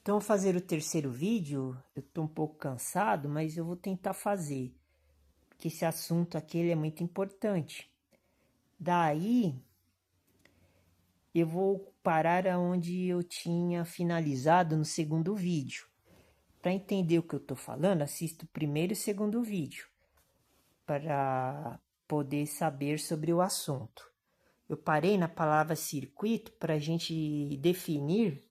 Então, vou fazer o terceiro vídeo. Eu estou um pouco cansado, mas eu vou tentar fazer, porque esse assunto aqui ele é muito importante. Daí, eu vou parar aonde eu tinha finalizado no segundo vídeo. Para entender o que eu estou falando, assista o primeiro e o segundo vídeo, para poder saber sobre o assunto. Eu parei na palavra circuito para a gente definir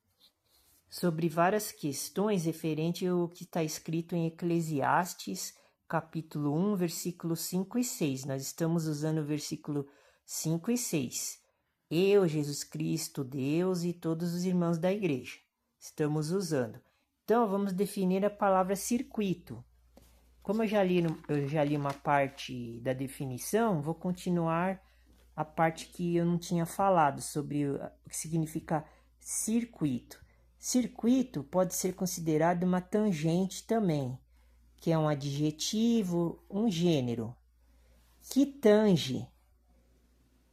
sobre várias questões referente ao que está escrito em Eclesiastes, capítulo 1, versículos 5 e 6. Nós estamos usando o versículo 5 e 6. Eu, Jesus Cristo, Deus e todos os irmãos da igreja. Estamos usando. Então, vamos definir a palavra circuito. Como eu já li uma parte da definição, vou continuar a parte que eu não tinha falado sobre o que significa circuito. Circuito pode ser considerado uma tangente também, que é um adjetivo, um gênero, que tange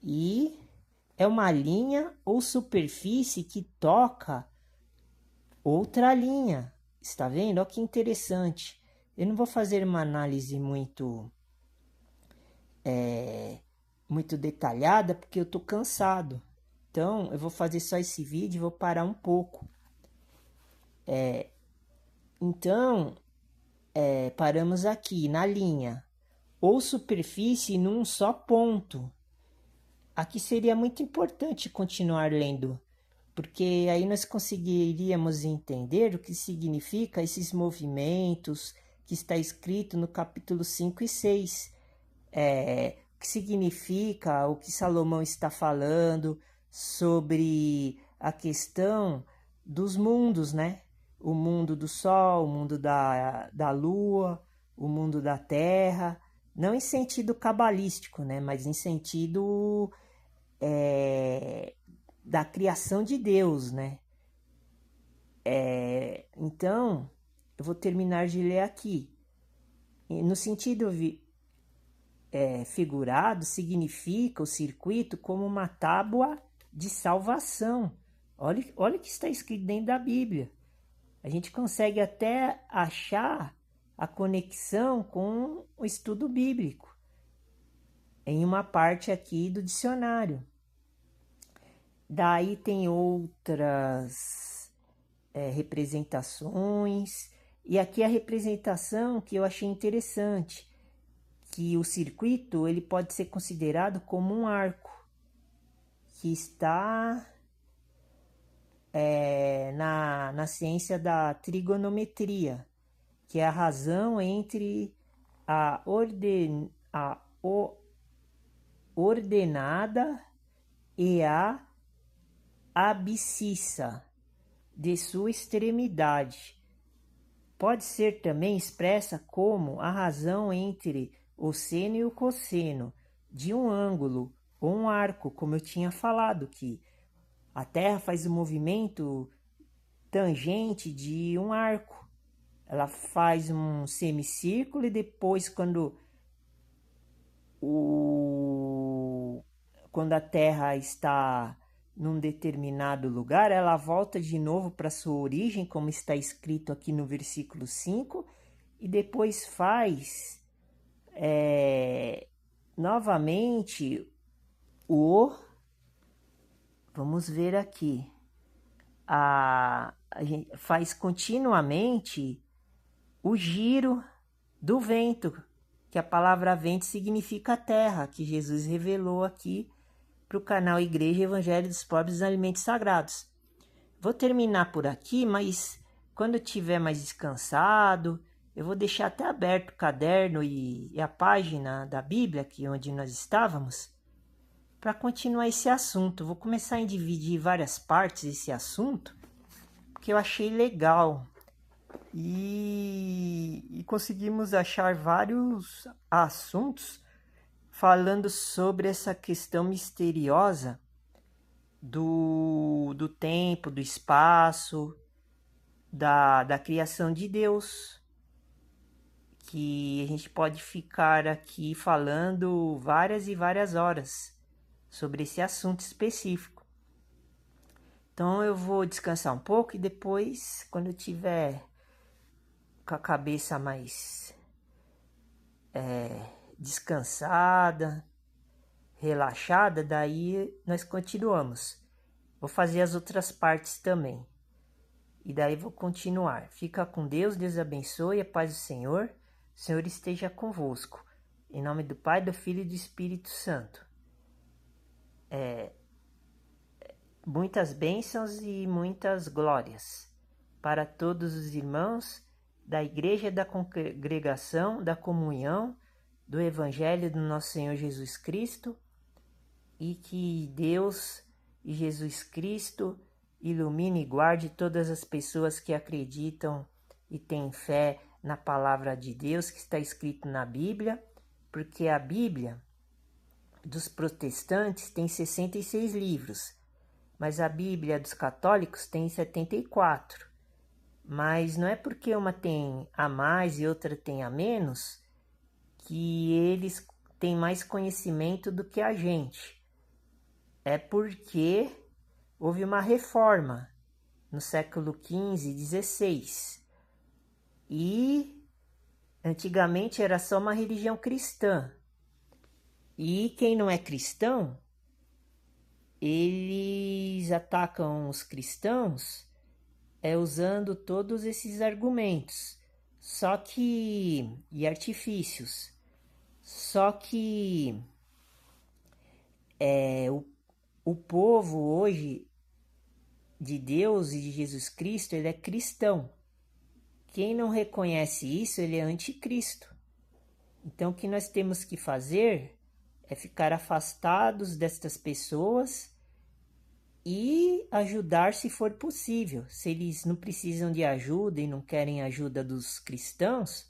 e é uma linha ou superfície que toca outra linha. Está vendo? Olha que interessante. Eu não vou fazer uma análise muito detalhada porque eu estou cansado. Então, eu vou fazer só esse vídeo e vou parar um pouco. Então, paramos aqui na linha ou superfície num só ponto. Aqui seria muito importante continuar lendo, porque aí nós conseguiríamos entender o que significa esses movimentos que está escrito no capítulo 5 e 6. O que significa o que Salomão está falando sobre a questão dos mundos, né? O mundo do Sol, o mundo da Lua, o mundo da Terra, não em sentido cabalístico, né? Mas em sentido da criação de Deus, né? Então, eu vou terminar de ler aqui. No sentido figurado, significa o circuito como uma tábua de salvação. Olha o que está escrito dentro da Bíblia. A gente consegue até achar a conexão com o estudo bíblico em uma parte aqui do dicionário. Daí tem outras representações, e aqui a representação que eu achei interessante, que o circuito ele pode ser considerado como um arco que está na ciência da trigonometria, que é a razão entre a ordenada e a abscissa de sua extremidade. Pode ser também expressa como a razão entre o seno e o cosseno de um ângulo ou um arco, como eu tinha falado, que a Terra faz o movimento tangente de um arco. Ela faz um semicírculo e depois, quando a Terra está num determinado lugar, ela volta de novo para sua origem, como está escrito aqui no versículo 5, e depois faz novamente vamos ver aqui, a gente faz continuamente o giro do vento, que a palavra vento significa terra, que Jesus revelou aqui para o canal Igreja Evangelho dos Pobres dos Alimentos Sagrados. Vou terminar por aqui, mas quando eu estiver mais descansado, eu vou deixar até aberto o caderno e a página da Bíblia, aqui onde nós estávamos, para continuar esse assunto. Vou começar a dividir várias partes esse assunto, porque eu achei legal. E conseguimos achar vários assuntos falando sobre essa questão misteriosa do tempo, do espaço, da criação de Deus, que a gente pode ficar aqui falando várias e várias horas sobre esse assunto específico. Então eu vou descansar um pouco e depois, quando eu tiver com a cabeça mais descansada, relaxada, daí nós continuamos. Vou fazer as outras partes também. E daí vou continuar. Fica com Deus, Deus abençoe, a paz do Senhor. O Senhor esteja convosco. Em nome do Pai, do Filho e do Espírito Santo. Muitas bênçãos e muitas glórias para todos os irmãos da Igreja, da Congregação, da Comunhão, do Evangelho do nosso Senhor Jesus Cristo, e que Deus e Jesus Cristo ilumine e guarde todas as pessoas que acreditam e têm fé na palavra de Deus que está escrito na Bíblia, porque a Bíblia dos protestantes tem 66 livros, mas a Bíblia dos católicos tem 74. Mas não é porque uma tem a mais e outra tem a menos que eles têm mais conhecimento do que a gente. É porque houve uma reforma no século XV e XVI. E antigamente era só uma religião cristã. E quem não é cristão, eles atacam os cristãos usando todos esses argumentos, e artifícios. Só que o povo hoje de Deus e de Jesus Cristo, ele é cristão. Quem não reconhece isso, ele é anticristo. Então o que nós temos que fazer é ficar afastados destas pessoas e ajudar se for possível. Se eles não precisam de ajuda e não querem ajuda dos cristãos,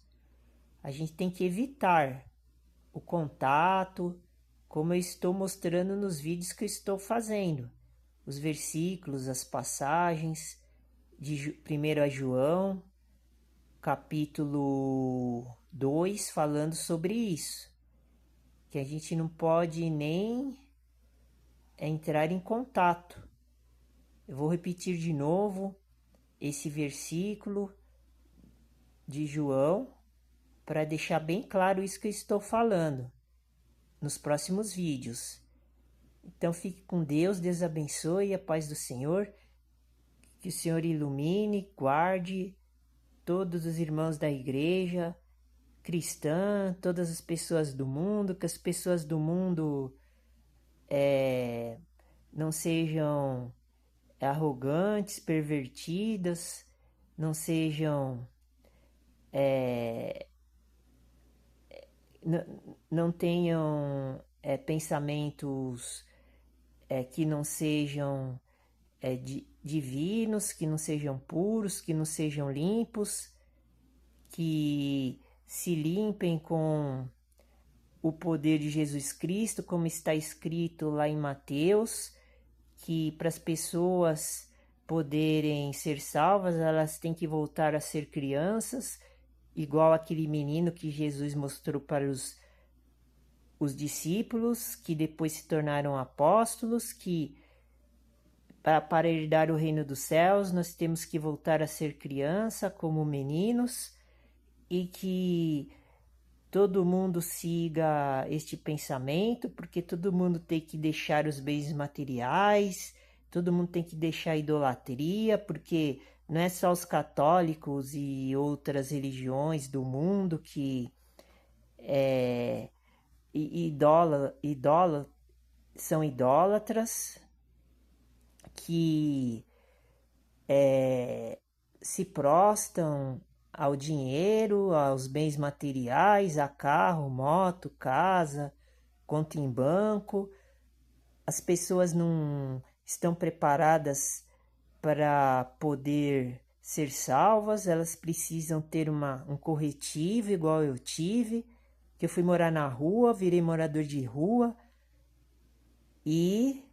a gente tem que evitar o contato, como eu estou mostrando nos vídeos que eu estou fazendo. Os versículos, as passagens de 1 João, capítulo 2, falando sobre isso. Que a gente não pode nem entrar em contato. Eu vou repetir de novo esse versículo de João para deixar bem claro isso que eu estou falando nos próximos vídeos. Então fique com Deus, Deus abençoe, a paz do Senhor, que o Senhor ilumine, guarde todos os irmãos da igreja cristã, todas as pessoas do mundo, que as pessoas do mundo não sejam arrogantes, pervertidas, não sejam não tenham pensamentos que não sejam divinos, que não sejam puros, que não sejam limpos, que se limpem com o poder de Jesus Cristo, como está escrito lá em Mateus, que para as pessoas poderem ser salvas, elas têm que voltar a ser crianças, igual aquele menino que Jesus mostrou para os discípulos, que depois se tornaram apóstolos, que para herdar o reino dos céus nós temos que voltar a ser criança como meninos, e que todo mundo siga este pensamento, porque todo mundo tem que deixar os bens materiais, todo mundo tem que deixar a idolatria, porque não é só os católicos e outras religiões do mundo que são idólatras, que se prostam ao dinheiro, aos bens materiais, a carro, moto, casa, conta em banco. As pessoas não estão preparadas para poder ser salvas, elas precisam ter um corretivo igual eu tive, que eu fui morar na rua, virei morador de rua e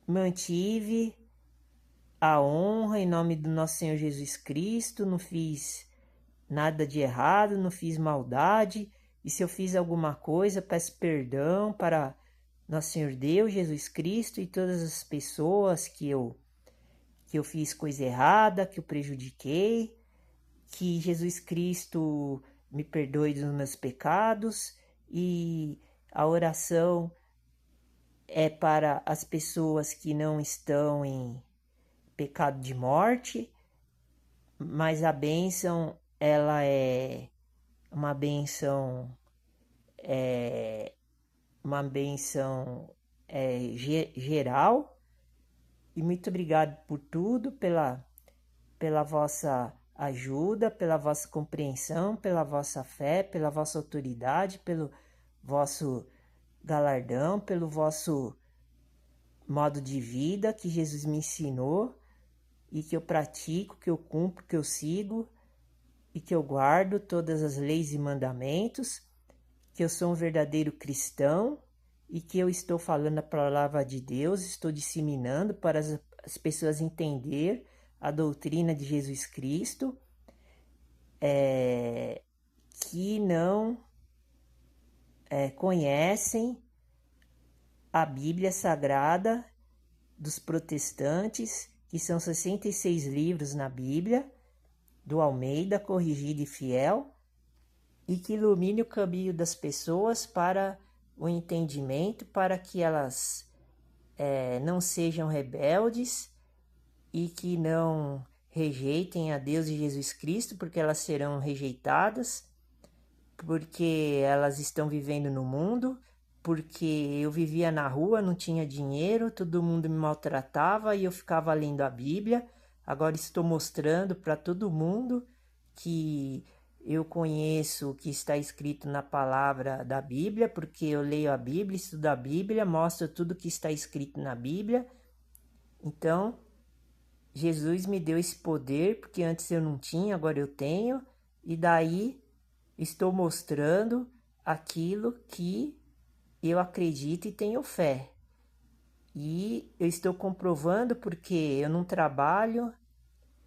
mantive a honra em nome do nosso Senhor Jesus Cristo, não fiz nada de errado, não fiz maldade, e se eu fiz alguma coisa, peço perdão para nosso Senhor Deus, Jesus Cristo, e todas as pessoas que eu que eu fiz coisa errada, que eu prejudiquei, que Jesus Cristo me perdoe dos meus pecados, e a oração é para as pessoas que não estão em pecado de morte, mas a bênção, ela é uma bênção, uma bênção geral. E muito obrigado por tudo, pela vossa ajuda, pela vossa compreensão, pela vossa fé, pela vossa autoridade, pelo vosso galardão, pelo vosso modo de vida que Jesus me ensinou e que eu pratico, que eu cumpro, que eu sigo e que eu guardo todas as leis e mandamentos, que eu sou um verdadeiro cristão e que eu estou falando a palavra de Deus, estou disseminando para as pessoas entender a doutrina de Jesus Cristo, que não conhecem a Bíblia Sagrada dos protestantes, que são 66 livros na Bíblia, do Almeida, Corrigido e Fiel, e que ilumine o caminho das pessoas para o entendimento, para que elas não sejam rebeldes e que não rejeitem a Deus e Jesus Cristo, porque elas serão rejeitadas, porque elas estão vivendo no mundo, porque eu vivia na rua, não tinha dinheiro, todo mundo me maltratava e eu ficava lendo a Bíblia. Agora estou mostrando para todo mundo que eu conheço o que está escrito na palavra da Bíblia, porque eu leio a Bíblia, estudo a Bíblia, mostro tudo que está escrito na Bíblia. Então, Jesus me deu esse poder, porque antes eu não tinha, agora eu tenho, e daí estou mostrando aquilo que eu acredito e tenho fé. E eu estou comprovando porque eu não trabalho,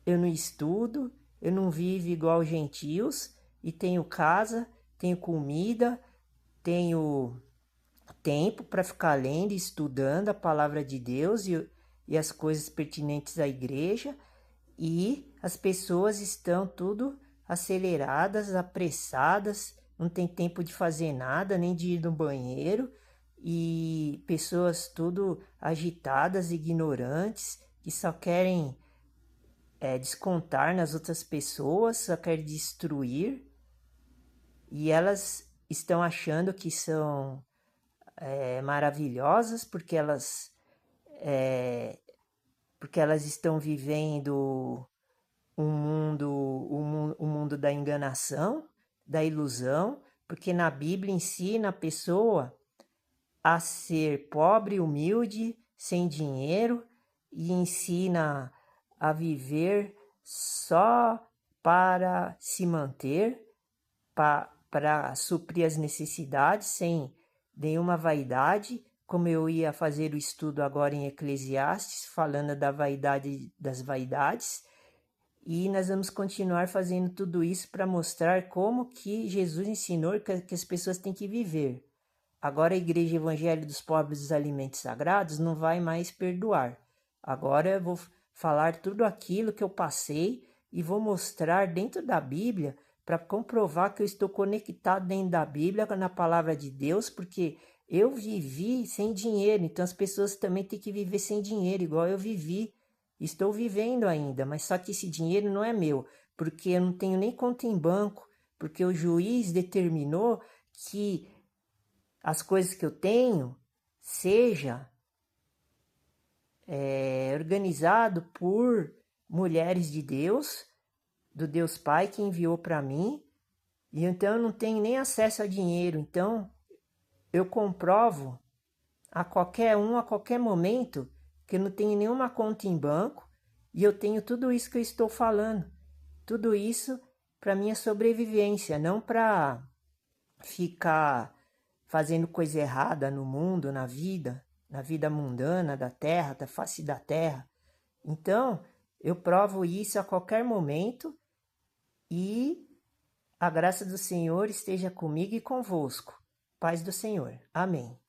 eu não estudo, eu não vivo igual os gentios, e tenho casa, tenho comida, tenho tempo para ficar lendo e estudando a palavra de Deus e as coisas pertinentes à igreja, e as pessoas estão tudo aceleradas, apressadas, não tem tempo de fazer nada, nem de ir no banheiro, e pessoas tudo agitadas, ignorantes, que só querem descontar nas outras pessoas, só querem destruir, e elas estão achando que são maravilhosas porque elas estão vivendo um mundo da enganação, da ilusão, porque na Bíblia ensina a pessoa a ser pobre, humilde, sem dinheiro, e ensina a viver só para se manter, para suprir as necessidades, sem nenhuma vaidade, como eu ia fazer o estudo agora em Eclesiastes, falando da vaidade das vaidades, e nós vamos continuar fazendo tudo isso para mostrar como que Jesus ensinou que as pessoas têm que viver. Agora a Igreja Evangelho dos Pobres dos Alimentos Sagrados não vai mais perdoar. Agora eu vou falar tudo aquilo que eu passei e vou mostrar dentro da Bíblia para comprovar que eu estou conectado dentro da Bíblia, na palavra de Deus, porque eu vivi sem dinheiro, então as pessoas também têm que viver sem dinheiro, igual eu vivi. Estou vivendo ainda, mas só que esse dinheiro não é meu, porque eu não tenho nem conta em banco, porque o juiz determinou que as coisas que eu tenho seja organizado por mulheres de Deus, do Deus Pai que enviou para mim, e então eu não tenho nem acesso a dinheiro. Então eu comprovo a qualquer momento, que eu não tenho nenhuma conta em banco, e eu tenho tudo isso que eu estou falando. Tudo isso para minha sobrevivência, não para ficar fazendo coisa errada no mundo, na vida mundana da terra, da face da terra. Então, eu provo isso a qualquer momento, e a graça do Senhor esteja comigo e convosco. Paz do Senhor. Amém.